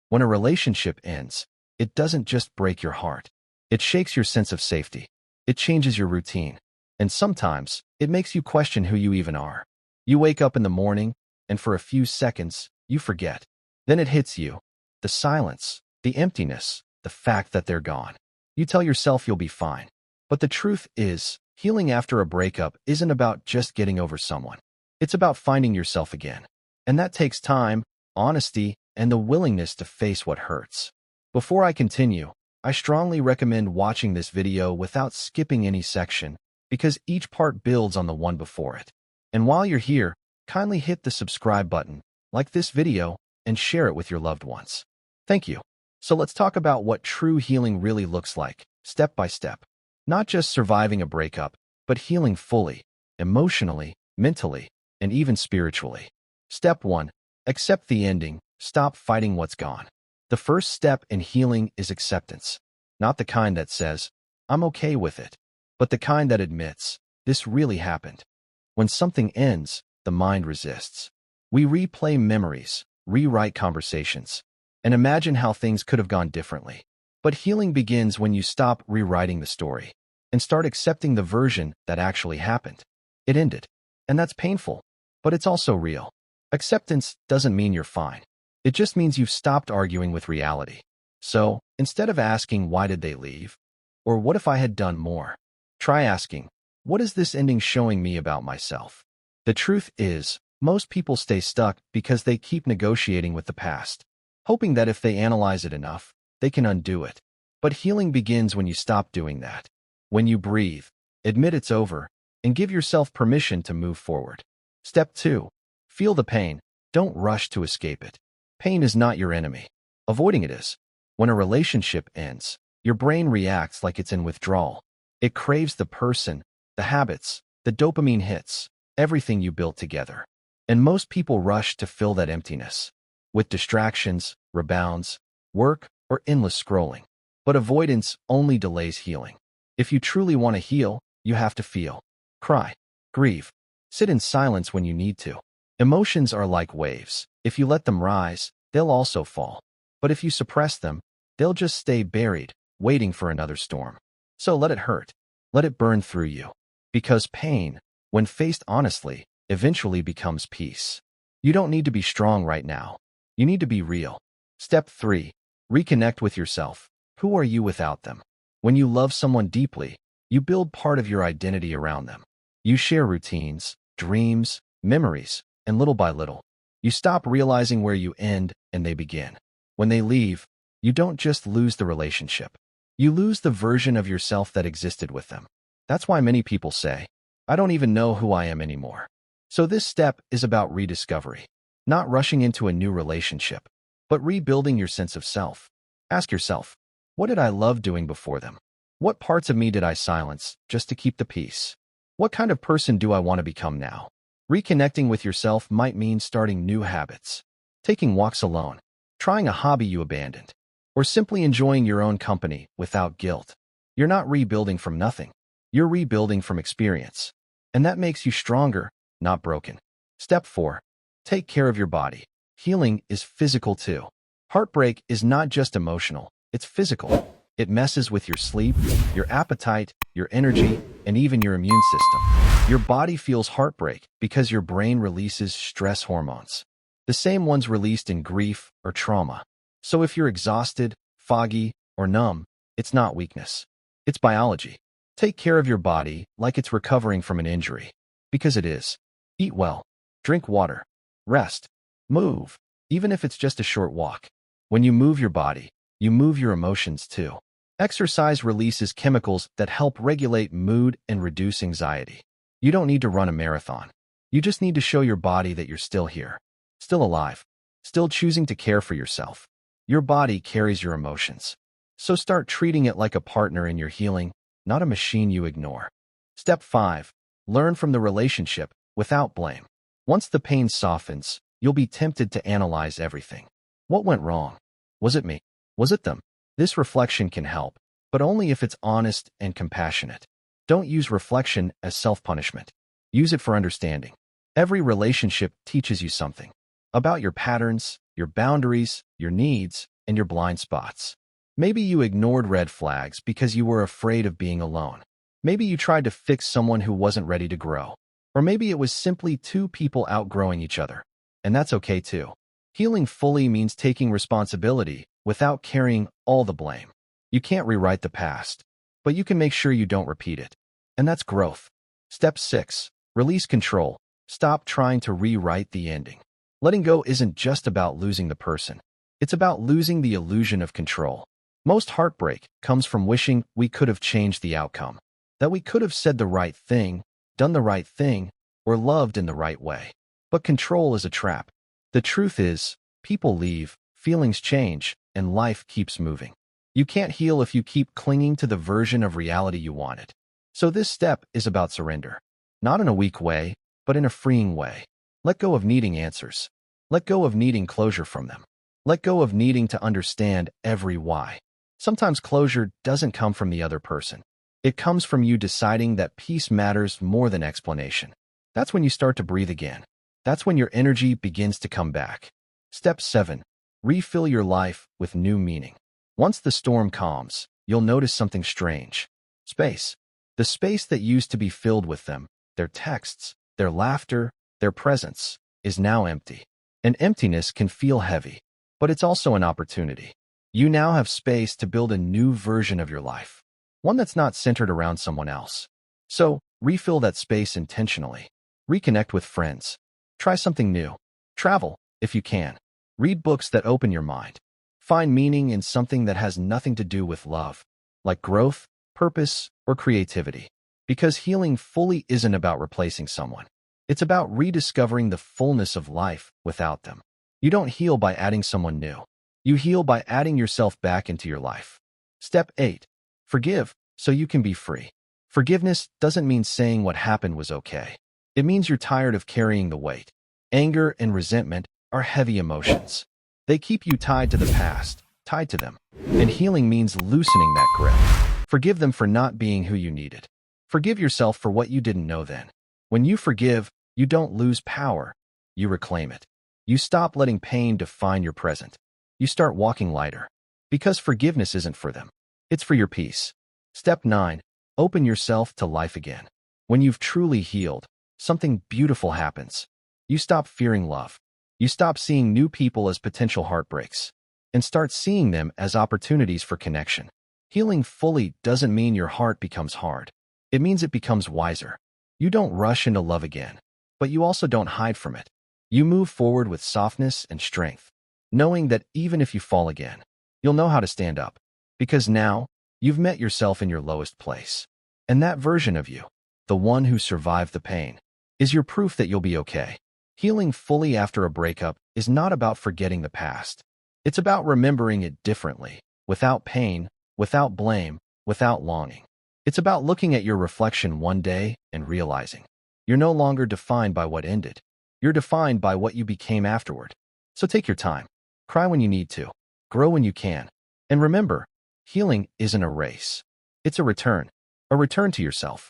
When a relationship ends, it doesn't just break your heart. It shakes your sense of safety. It changes your routine. And sometimes, it makes you question who you even are. You wake up in the morning, and for a few seconds, you forget. Then it hits you. The silence, the emptiness, the fact that they're gone. You tell yourself you'll be fine. But the truth is, healing after a breakup isn't about just getting over someone. It's about finding yourself again. And that takes time, honesty, and the willingness to face what hurts. Before I continue, I strongly recommend watching this video without skipping any section, because each part builds on the one before it. And while you're here, kindly hit the subscribe button, like this video, and share it with your loved ones. Thank you. So let's talk about what true healing really looks like, step by step. Not just surviving a breakup, but healing fully, emotionally, mentally, and even spiritually. Step 1. Accept the ending. Stop fighting what's gone. The first step in healing is acceptance. Not the kind that says, "I'm okay with it," but the kind that admits, "This really happened." When something ends, the mind resists. We replay memories, rewrite conversations, and imagine how things could have gone differently. But healing begins when you stop rewriting the story and start accepting the version that actually happened. It ended, and that's painful, but it's also real. Acceptance doesn't mean you're fine. It just means you've stopped arguing with reality. So, instead of asking, "Why did they leave?" or "What if I had done more?" try asking, "What is this ending showing me about myself?" The truth is, most people stay stuck because they keep negotiating with the past, hoping that if they analyze it enough, they can undo it. But healing begins when you stop doing that. When you breathe, admit it's over, and give yourself permission to move forward. Step 2. Feel the pain. Don't rush to escape it. Pain is not your enemy. Avoiding it is. When a relationship ends, your brain reacts like it's in withdrawal. It craves the person, the habits, the dopamine hits, everything you built together. And most people rush to fill that emptiness with distractions, rebounds, work, or endless scrolling. But avoidance only delays healing. If you truly want to heal, you have to feel. Cry. Grieve. Sit in silence when you need to. Emotions are like waves. If you let them rise, they'll also fall. But if you suppress them, they'll just stay buried, waiting for another storm. So let it hurt. Let it burn through you. Because pain, when faced honestly, eventually becomes peace. You don't need to be strong right now. You need to be real. Step 3. Reconnect with yourself. Who are you without them? When you love someone deeply, you build part of your identity around them. You share routines, dreams, memories, and little by little, you stop realizing where you end and they begin. When they leave, you don't just lose the relationship. You lose the version of yourself that existed with them. That's why many people say, "I don't even know who I am anymore." So this step is about rediscovery. Not rushing into a new relationship, but rebuilding your sense of self. Ask yourself, what did I love doing before them? What parts of me did I silence just to keep the peace? What kind of person do I want to become now? Reconnecting with yourself might mean starting new habits, taking walks alone, trying a hobby you abandoned, or simply enjoying your own company without guilt. You're not rebuilding from nothing. You're rebuilding from experience. And that makes you stronger, not broken. Step 4. Take care of your body. Healing is physical too. Heartbreak is not just emotional, it's physical. It messes with your sleep, your appetite, your energy, and even your immune system. Your body feels heartbreak because your brain releases stress hormones, the same ones released in grief or trauma. So if you're exhausted, foggy, or numb, it's not weakness. It's biology. Take care of your body like it's recovering from an injury, because it is. Eat well, drink water, rest, move, even if it's just a short walk. When you move your body, you move your emotions too. Exercise releases chemicals that help regulate mood and reduce anxiety. You don't need to run a marathon. You just need to show your body that you're still here, still alive, still choosing to care for yourself. Your body carries your emotions. So start treating it like a partner in your healing, not a machine you ignore. Step 5. Learn from the relationship without blame. Once the pain softens, you'll be tempted to analyze everything. What went wrong? Was it me? Was it them? This reflection can help, but only if it's honest and compassionate. Don't use reflection as self-punishment. Use it for understanding. Every relationship teaches you something about your patterns, your boundaries, your needs, and your blind spots. Maybe you ignored red flags because you were afraid of being alone. Maybe you tried to fix someone who wasn't ready to grow. Or maybe it was simply two people outgrowing each other. And that's okay too. Healing fully means taking responsibility without carrying all the blame. You can't rewrite the past, but you can make sure you don't repeat it. And that's growth. Step 6. Release control. Stop trying to rewrite the ending. Letting go isn't just about losing the person. It's about losing the illusion of control. Most heartbreak comes from wishing we could have changed the outcome, that we could have said the right thing, done the right thing, or loved in the right way. But control is a trap. The truth is, people leave, feelings change, and life keeps moving. You can't heal if you keep clinging to the version of reality you wanted. So this step is about surrender. Not in a weak way, but in a freeing way. Let go of needing answers. Let go of needing closure from them. Let go of needing to understand every why. Sometimes closure doesn't come from the other person. It comes from you deciding that peace matters more than explanation. That's when you start to breathe again. That's when your energy begins to come back. Step 7. Refill your life with new meaning. Once the storm calms, you'll notice something strange. Space. The space that used to be filled with them, their texts, their laughter, their presence, is now empty. And emptiness can feel heavy, but it's also an opportunity. You now have space to build a new version of your life, one that's not centered around someone else. So, refill that space intentionally. Reconnect with friends. Try something new. Travel, if you can. Read books that open your mind. Find meaning in something that has nothing to do with love, like growth, purpose, or creativity. Because healing fully isn't about replacing someone. It's about rediscovering the fullness of life without them. You don't heal by adding someone new. You heal by adding yourself back into your life. Step 8. Forgive so you can be free. Forgiveness doesn't mean saying what happened was okay. It means you're tired of carrying the weight. Anger and resentment are heavy emotions. They keep you tied to the past, tied to them. And healing means loosening that grip. Forgive them for not being who you needed. Forgive yourself for what you didn't know then. When you forgive, you don't lose power. You reclaim it. You stop letting pain define your present. You start walking lighter. Because forgiveness isn't for them. It's for your peace. Step 9. Open yourself to life again. When you've truly healed, something beautiful happens. You stop fearing love. You stop seeing new people as potential heartbreaks and start seeing them as opportunities for connection. Healing fully doesn't mean your heart becomes hard. It means it becomes wiser. You don't rush into love again, but you also don't hide from it. You move forward with softness and strength, knowing that even if you fall again, you'll know how to stand up. Because now, you've met yourself in your lowest place. And that version of you, the one who survived the pain, is your proof that you'll be okay. Healing fully after a breakup is not about forgetting the past. It's about remembering it differently, without pain, without blame, without longing. It's about looking at your reflection one day and realizing you're no longer defined by what ended. You're defined by what you became afterward. So take your time. Cry when you need to. Grow when you can. And remember, healing isn't a race. It's a return to yourself.